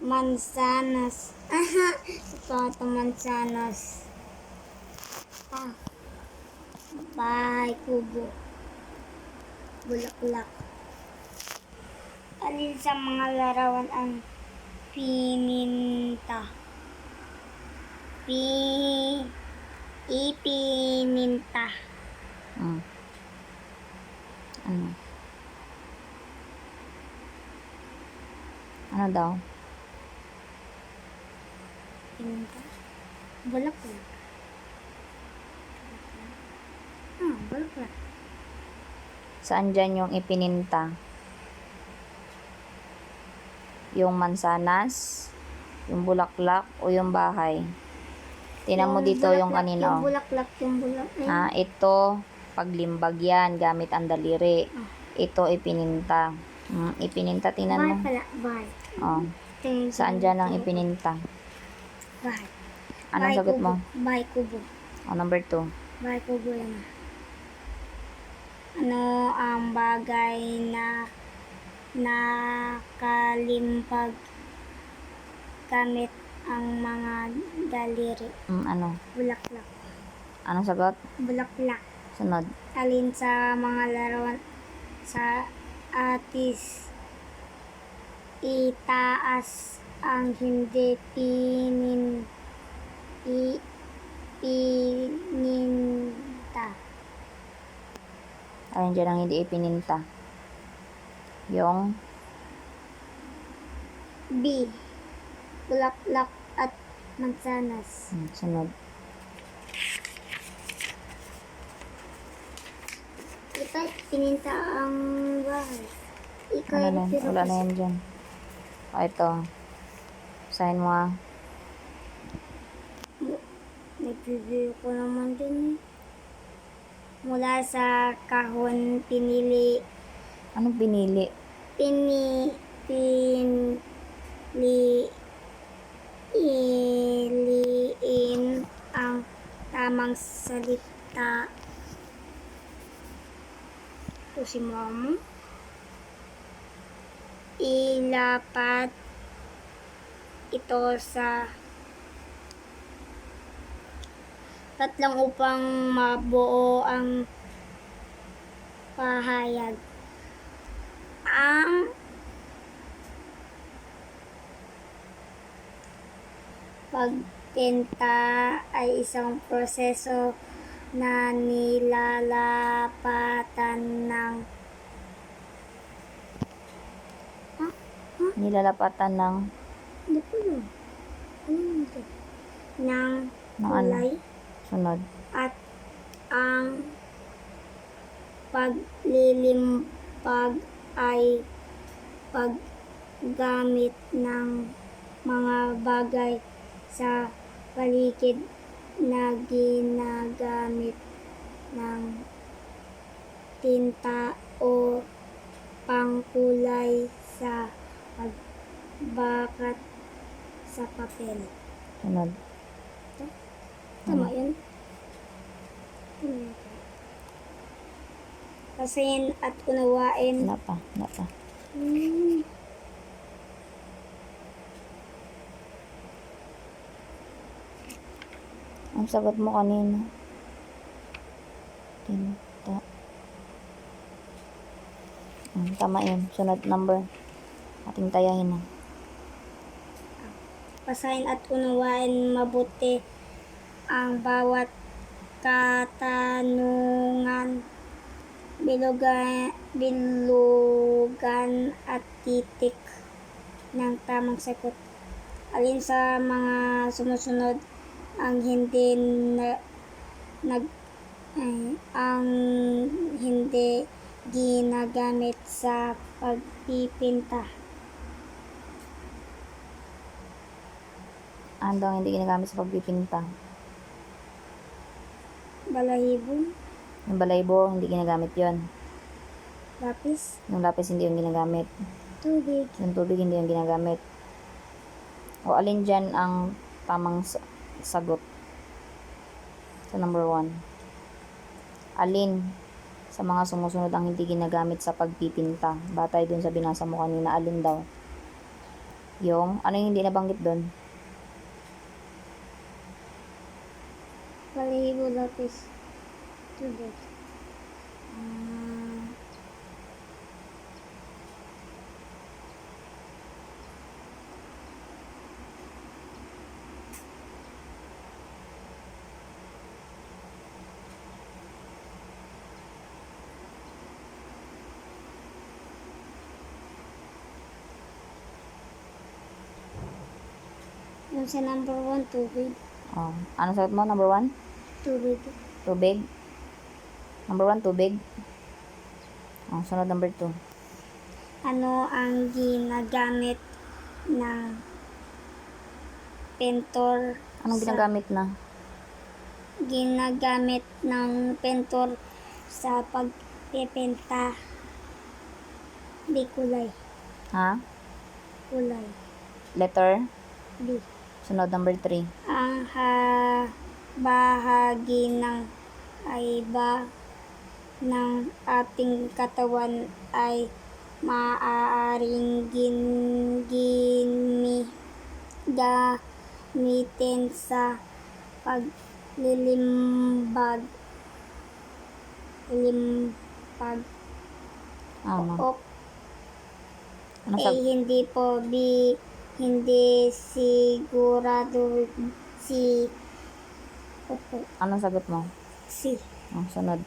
Mansanas. Aha, ito mansanas. Ah, bahay kubo. Bulaklak. Alin sa mga larawan ang pininta? Ipininta. Ano? Ano daw? Pininta. Bulaklak. Bulaklak. Saan dyan yung ipininta? Yung mansanas, yung bulaklak, o yung bahay? Tinan mo dito yung kanina. Yung bulaklak, yung bulaklak. Ito, paglimbag yan, gamit ang daliri. Ito, ipininta. Ipininta, tinan mo. Bahay pala, bahay. Saan dyan ang ipininta? Bahay. Anong sagot mo? Bahay kubo. Number 2. Bahay kubo yan. Ano ang bagay na nakalimpag gamit ang mga daliri? Ano? Bulaklak. Anong sagot? Bulaklak. Sunod. Alin sa mga larawan sa atis itaas ang hindi pininta? Alin dyan ang hindi ipininta? Yung B. Bulaklak at mansanas. sunod. Ito, pininta ang bahay. Ikaw Wala na yan dyan. Ito. Sign mo ah. Nag-review ko naman din eh. Mula sa kahon, pinili. Anong pinili? Piliin ang tamang salita. Ito si Mama. Ilapat ito sa tatlong upang mabuo ang pahayag. Ang pagpinta ay isang proseso na nilalapatan ng hindi po yun. Ano ito? Ng kulay. Sunod. At ang paglilimpag ay paggamit ng mga bagay sa paligid na ginagamit ng tinta o pangkulay sa pagbakat sa papel. Sunod. Tama yun? Pasayin at unawain. Wala pa. Ang sagot mo kanina. Tinta. Tama yun. Sunod number. Ating tayahin na. Pasayin at unawain mabuti ang bawat katanungan, bilugan at titik ng tamang sagot. Alin sa mga sumusunod ang hindi ginagamit sa pagpipinta? Ano daw hindi ginagamit sa pagpipinta? Balahibo. Yung balaybo, hindi ginagamit yon. Lapis. Yung lapis, hindi yung ginagamit. Tubig. Yung tubig, hindi yung ginagamit. O alin dyan ang tamang sagot? Sa number 1. Alin sa mga sumusunod ang hindi ginagamit sa pagpipinta? Batay dun sa binasa mo kanina, alin daw? Yung, ano yung hindi nabanggit doon? Balahibo lapis. Tubig. Yung sa number 1, tubig. Oh. Ano sagot mo? Number 1? Tubig. Tubig. Number 1, tubig. Oh, sunod number 2. Ano ang ginagamit ng pentor Anong ginagamit na? ginagamit ng pentor sa pagpipinta? Di kulay. Ha? Kulay. Letter? Di. Sunod number 3. Ang bahagi ng ng ating katawan ay maaaring gamitin sa paglilimbag Ano? o Ano hindi sigurado si Anong sagot mo? si Oh, sunod.